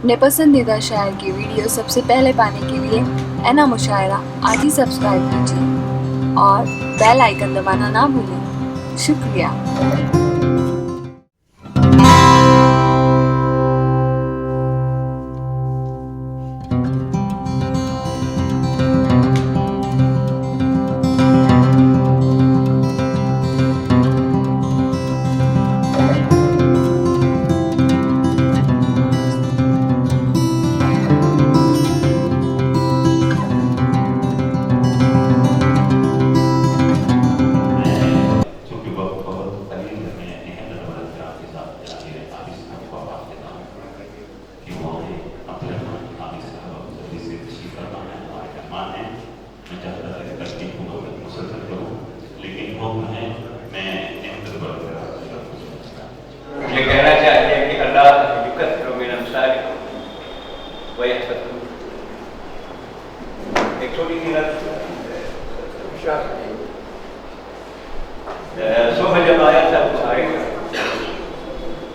अपने पसंदीदा शायर की वीडियो सबसे पहले पाने के लिए एना मुशायरा आज ही सब्सक्राइब कीजिए और बेल आइकन दबाना ना भूलें। शुक्रिया। ये कहना चाहिए कि अल्लाह एक छोटी सी सुबह जब आया था तुम्हारे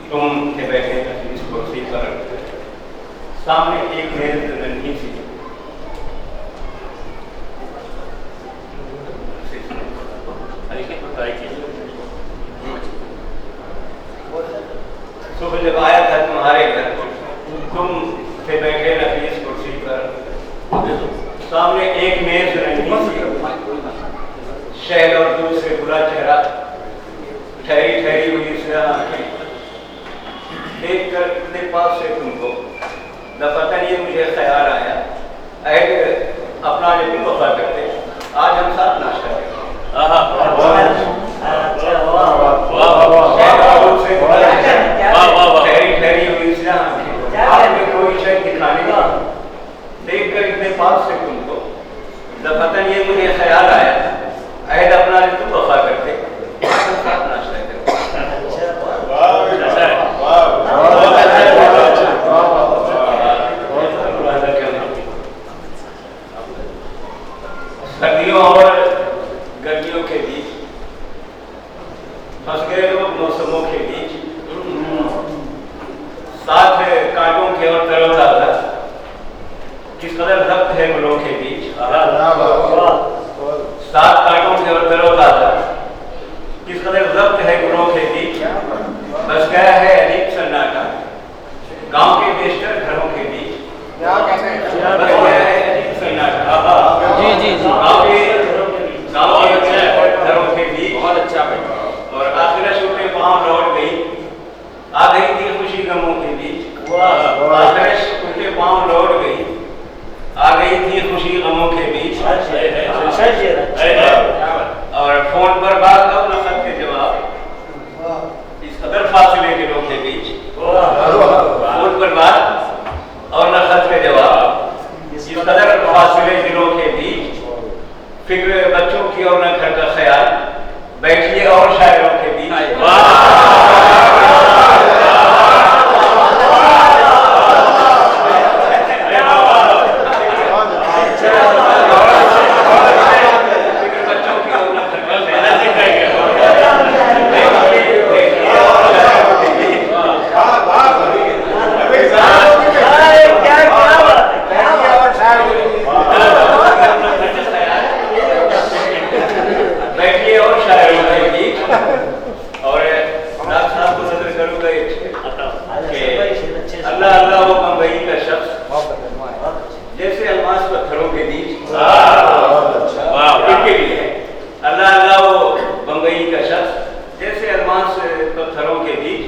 तुम थे बैठे इस कुर्सी पर, सामने एक मेज नन्ही सी सुबह जब आया था तुम्हारे घर, तुम थे बैठे नफीस कुर्सी पर, सामने एक मेज रंगी सी, शहद और दूध से बुरा चेहरा, ठहरी ठहरी हुई से आंखें, देख कर इतने पास से तुमको दफतन ये मुझे ख्याल आया, अहद अपना जो तुम वफा करते, आज हम साथ नाश्ता करते। कोई शय दिखाने का देख कर इतने पास से तुमको दफतन ये मुझे ख्याल आया, अहद अपना जो तुम वफा करते, आज हम साथ नाश्ता करते। सर्दियों और गर्मियों के बीच फंस गए लोग मौसमों के बीच, साथ कांटों के और तरोताजा, किस कदर जब्त है गुलों के बीच, साथ कांटों के और तरोताजा, किस कदर जब्त है गुलों के बीच, बस गया है अजीब सन्नाटा गांव के बेशतर घरों के बीच, बस गया है अजीब सन्नाटा जी जी जी गांव के घरों के बीच। बहुत अच्छा और आखिरत छूटे पांव लौट गई, आ गई थी खुशी गमों के बीच, आखिरत छूटे पांव लौट गई, आ गई थी खुशी गमों के बीच। और फोन पर बात और न खत के जवाब, इस कदर फासले दिलों के बीच, फोन पर बात और न खत के जवाब, इस कदर फासले दिलों के बीच, फिक्र बच्चों की और न घर का ख्याल, बैठिए और शायरों के बीच। अल्लाह अल्लाह वो बम्बई का शख्स जैसे अलमास पत्थरों के बीच, इनके लिए अल्लाह अल्लाह वो बम्बई का शख्स जैसे अलमास पत्थरों के बीच,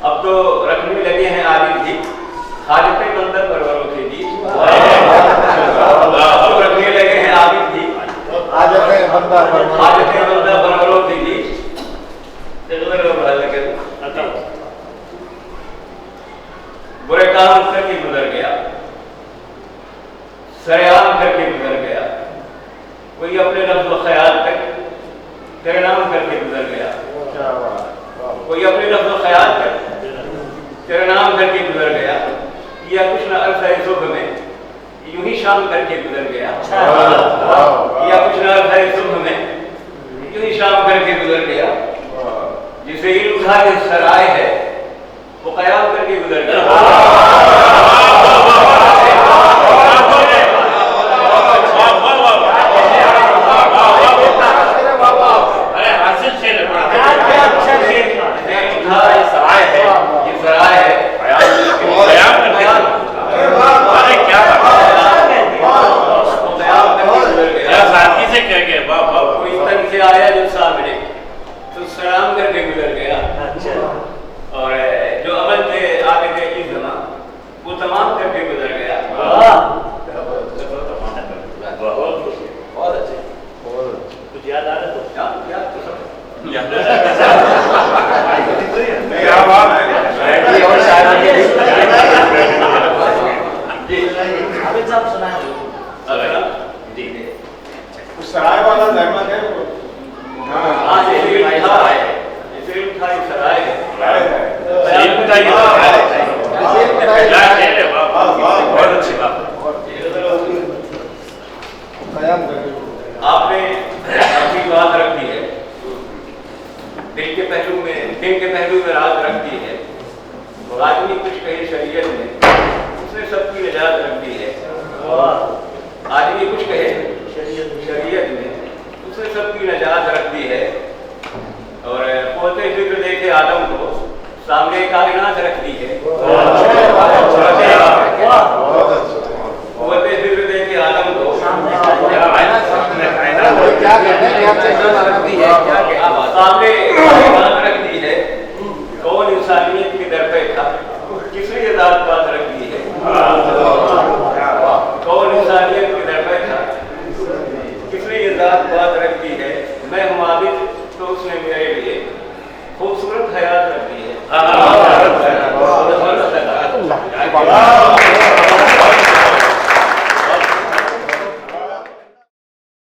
अब तो रखने लगे हैं आबिद भी हाजते बंदर परवरों के बीच, अब तो रखने लगे हैं आबिद भी हाजते बंदर परवरों के बीच। बुरे काम करके गुजर गया, सरेआम करके गुजर गया, कोई अपने लफ्ज़ व ख्याल तक तेरे नाम करके गुजर गया, कोई अपने लफ्ज़ व ख्याल तक तेरे नाम करके गुजर गया, या कुछ न अरसा सुबह में यूं ही शाम करके गुजर गया, या कुछ न अरसा सुबह में यूं ही शाम करके गुजर गया, जिसे इल्म उठा के सराय है वो कयाम करके गुजर गया। जिंदाबाद